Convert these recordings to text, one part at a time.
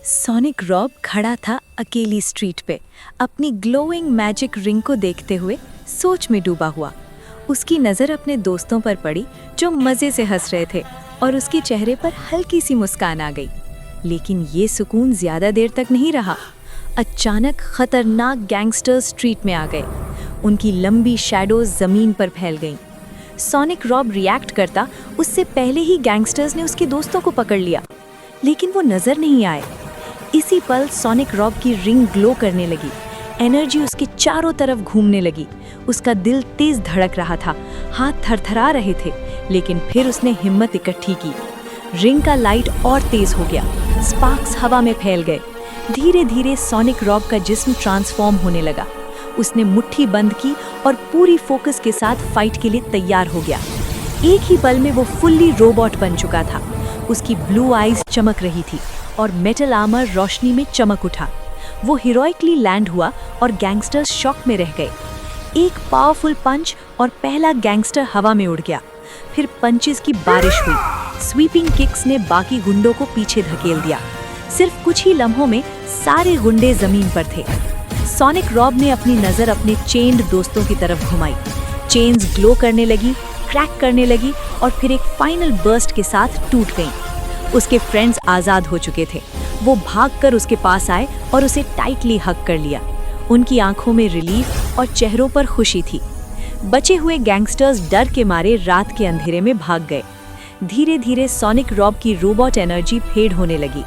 Sonic Rob खड़ा था अकेली स्ट्रीट पे, अपनी ग्लोइंग मैजिक रिंग को देखते हुए सोच में डूबा हुआ। उसकी नज़र अपने दोस्तों पर पड़ी जो मज़े से हंस रहे थे और उसके चेहरे पर हल्की सी मुस्कान आ गई। लेकिन ये सुकून ज़्यादा देर तक नहीं रहा। अचानक खतरनाक गैंगस्टर्स स्ट्रीट में आ गए। उनकी लंबी शैडोज ज़मीन पर फैल गईं। सोनिक रॉब रिएक्ट करता उससे पहले ही गैंगस्टर्स ने उसके दोस्तों को पकड़ लिया, लेकिन वो नज़र नहीं आए। इसी पल सोनिक रॉब की रिंग ग्लो करने लगी। एनर्जी उसके चारों तरफ घूमने लगी। उसका दिल तेज धड़क रहा था, हाथ थरथरा रहे थे, लेकिन फिर उसने हिम्मत इकट्ठी की। रिंग का लाइट और तेज हो गया, स्पार्क्स हवा में फैल गए। धीरे धीरे सोनिक रॉब का जिस्म ट्रांसफॉर्म होने लगा। उसने मुट्ठी बंद की और पूरी फोकस के साथ फाइट के लिए तैयार हो गया। एक ही पल में वो फुल्ली रोबोट बन चुका था। उसकी ब्लू आईज चमक रही थी और मेटल आर्मर रोशनी में चमक उठा। वो हीरोइकली लैंड हुआ और गैंगस्टर्स शॉक में रह गए। एक पावरफुल पंच और पहला गैंगस्टर हवा में उड़ गया। फिर पंचेस की बारिश हुई। स्वीपिंग किक्स ने बाकी गुंडों को पीछे धकेल दिया। सिर्फ कुछ ही लम्हों में सारे गुंडे जमीन पर थे। सोनिक रॉब ने अपनी नज़र अपने चेन्ड दोस्तों की तरफ घुमाई। चेन्स ग्लो करने लगी, क्रैक करने लगी और फिर एक फाइनल बर्स्ट के साथ टूट गईं। उसके फ्रेंड्स आज़ाद हो चुके थे। वो भागकर उसके पास आए और उसे टाइटली हग कर लिया। उनकी आंखों में रिलीफ और चेहरों पर खुशी थी। बचे हुए गैंगस्टर्स डर के मारे रात के अंधेरे में भाग गए। धीरे धीरे सोनिक रॉब की रोबोट एनर्जी फेड होने लगी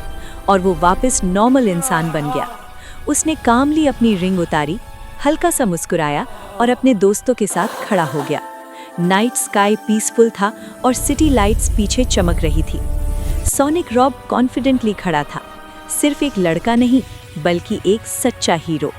और वो वापस नॉर्मल इंसान बन गया। उसने कामली अपनी रिंग उतारी, हल्का सा मुस्कुराया और अपने दोस्तों के साथ खड़ा हो गया। नाइट स्काई पीसफुल था और सिटी लाइट्स पीछे चमक रही थी। सोनिक रॉब कॉन्फिडेंटली खड़ा था, सिर्फ एक लड़का नहीं बल्कि एक सच्चा हीरो।